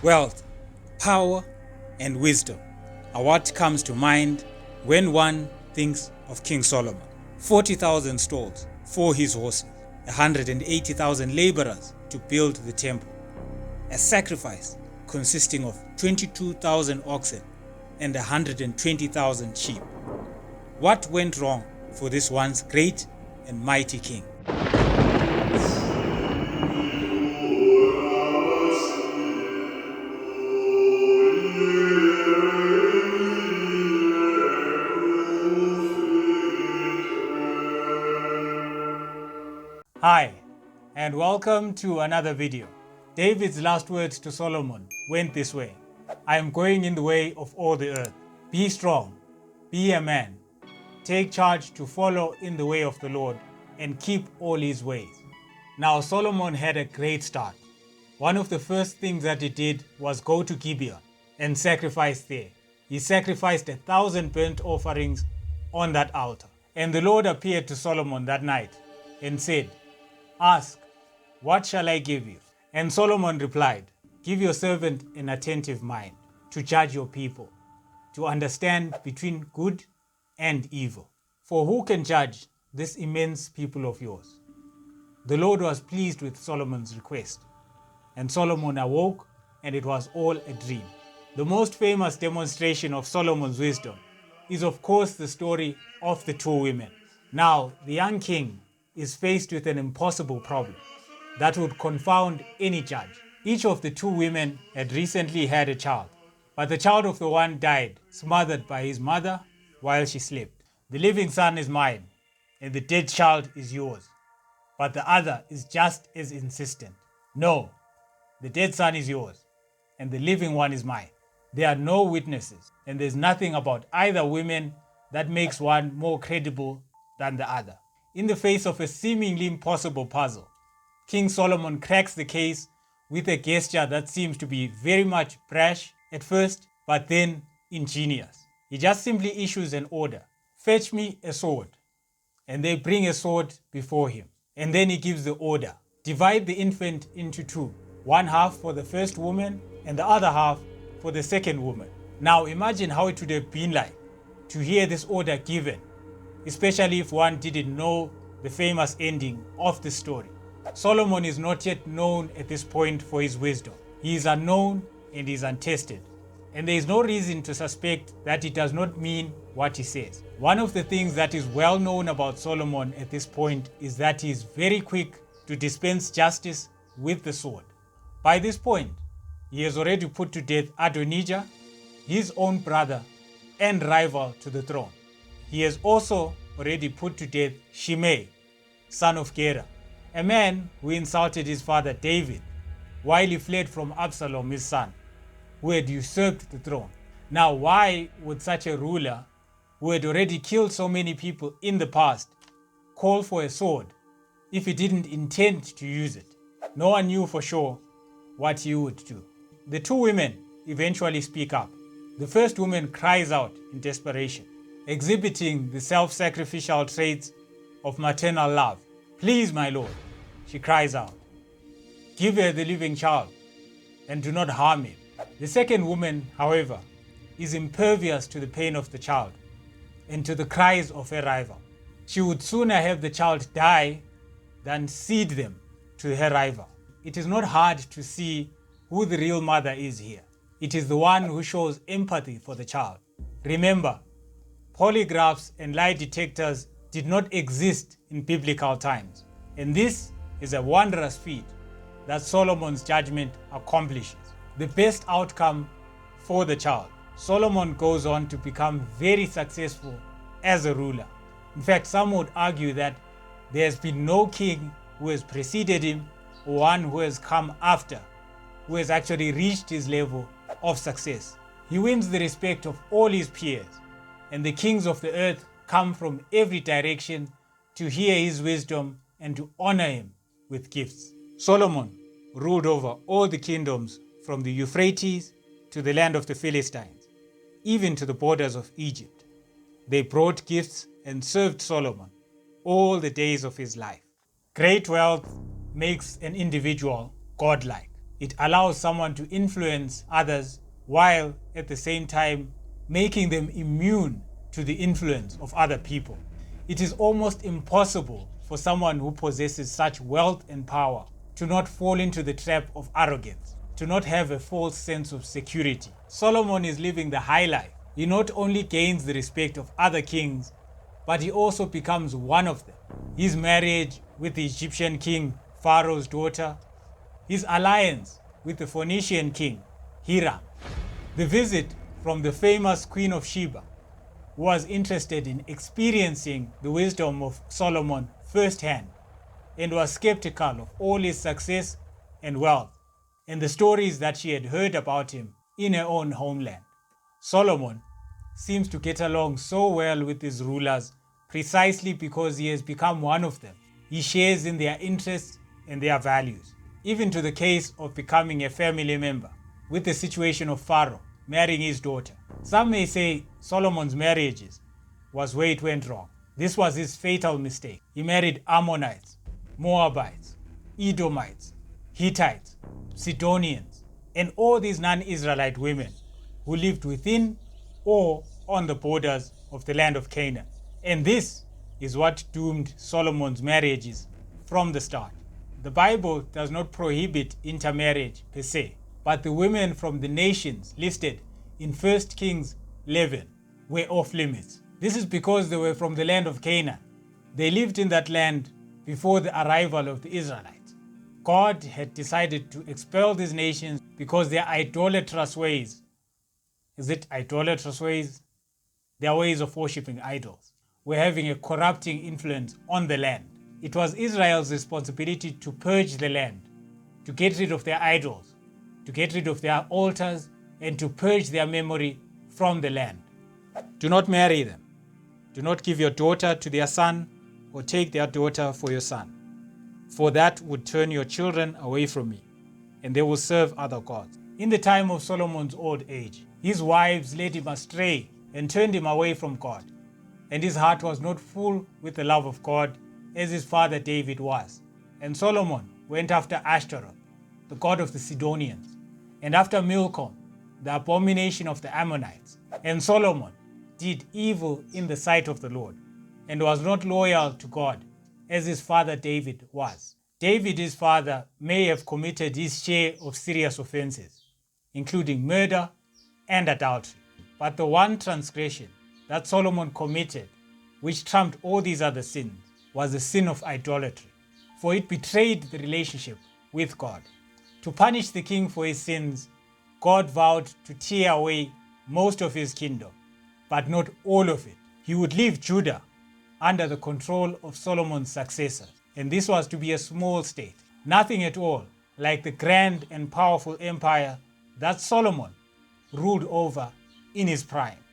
Wealth, power, and wisdom are what comes to mind when one thinks of King Solomon. 40,000 stalls for his horses, 180,000 laborers to build the temple, a sacrifice consisting of 22,000 oxen and 120,000 sheep. What went wrong for this once great and mighty king? Hi, and welcome to another video. David's last words to Solomon went this way: I am going in the way of all the earth. Be strong, be a man, take charge to follow in the way of the Lord and keep all his ways. Now Solomon had a great start. One of the first things that he did was go to Gibeon and sacrifice there. He sacrificed 1,000 burnt offerings on that altar. And the Lord appeared to Solomon that night and said, Ask, what shall I give you? And Solomon replied, Give your servant an attentive mind to judge your people, to understand between good and evil. For who can judge this immense people of yours? The Lord was pleased with Solomon's request, and Solomon awoke, and it was all a dream. The most famous demonstration of Solomon's wisdom is, of course, the story of the two women. Now, the young king is faced with an impossible problem that would confound any judge. Each of the two women had recently had a child, but the child of the one died, smothered by his mother while she slept. The living son is mine, and the dead child is yours. But the other is just as insistent. No, the dead son is yours, and the living one is mine. There are no witnesses, and there's nothing about either women that makes one more credible than the other. In the face of a seemingly impossible puzzle, King Solomon cracks the case with a gesture that seems to be very much brash at first, but then ingenious. He just simply issues an order: fetch me a sword. And they bring a sword before him. And then he gives the order: divide the infant into two, one half for the first woman and the other half for the second woman. Now imagine how it would have been like to hear this order given, especially if one didn't know the famous ending of the story. Solomon is not yet known at this point for his wisdom. He is unknown and is untested. And there is no reason to suspect that he does not mean what he says. One of the things that is well known about Solomon at this point is that he is very quick to dispense justice with the sword. By this point, he has already put to death Adonijah, his own brother and rival to the throne. He has also already put to death Shimei, son of Gera, a man who insulted his father David while he fled from Absalom, his son, who had usurped the throne. Now, why would such a ruler, who had already killed so many people in the past, call for a sword if he didn't intend to use it? No one knew for sure what he would do. The two women eventually speak up. The first woman cries out in desperation, exhibiting the self-sacrificial traits of maternal love. Please, my lord, she cries out, give her the living child and do not harm him. The second woman, however, is impervious to the pain of the child and to the cries of her rival. She would sooner have the child die than cede them to her rival. It is not hard to see who the real mother is here. It is the one who shows empathy for the child. Remember, polygraphs and lie detectors did not exist in biblical times. And this is a wondrous feat that Solomon's judgment accomplishes. The best outcome for the child. Solomon goes on to become very successful as a ruler. In fact, some would argue that there has been no king who has preceded him or one who has come after who has actually reached his level of success. He wins the respect of all his peers, and the kings of the earth come from every direction to hear his wisdom and to honor him with gifts. Solomon ruled over all the kingdoms from the Euphrates to the land of the Philistines, even to the borders of Egypt. They brought gifts and served Solomon all the days of his life. Great wealth makes an individual godlike. It allows someone to influence others while at the same time making them immune to the influence of other people. It is almost impossible for someone who possesses such wealth and power to not fall into the trap of arrogance, to not have a false sense of security. Solomon is living the high life. He not only gains the respect of other kings, but he also becomes one of them. His marriage with the Egyptian king, Pharaoh's daughter, his alliance with the Phoenician king, Hiram, the visit from the famous Queen of Sheba, who was interested in experiencing the wisdom of Solomon firsthand and was skeptical of all his success and wealth and the stories that she had heard about him in her own homeland. Solomon seems to get along so well with his rulers precisely because he has become one of them. He shares in their interests and their values, even to the case of becoming a family member with the situation of Pharaoh marrying his daughter. Some may say Solomon's marriages was where it went wrong. This was his fatal mistake. He married Ammonites, Moabites, Edomites, Hittites, Sidonians, and all these non-Israelite women who lived within or on the borders of the land of Canaan. And this is what doomed Solomon's marriages from the start. The Bible does not prohibit intermarriage per se, but the women from the nations listed in 1 Kings 11 were off limits. This is because they were from the land of Canaan. They lived in that land before the arrival of the Israelites. God had decided to expel these nations because their idolatrous ways, is it idolatrous ways? Their ways of worshipping idols were having a corrupting influence on the land. It was Israel's responsibility to purge the land, to get rid of their idols, to get rid of their altars, and to purge their memory from the land. Do not marry them. Do not give your daughter to their son or take their daughter for your son, for that would turn your children away from me, and they will serve other gods. In the time of Solomon's old age, his wives led him astray and turned him away from God, and his heart was not full with the love of God as his father David was. And Solomon went after Ashtaroth, the god of the Sidonians, and after Milcom, the abomination of the Ammonites. And Solomon did evil in the sight of the Lord, and was not loyal to God as his father David was. David, his father, may have committed his share of serious offenses, including murder and adultery. But the one transgression that Solomon committed, which trumped all these other sins, was the sin of idolatry, for it betrayed the relationship with God. To punish the king for his sins, God vowed to tear away most of his kingdom, but not all of it. He would leave Judah under the control of Solomon's successors, and this was to be a small state, nothing at all like the grand and powerful empire that Solomon ruled over in his prime.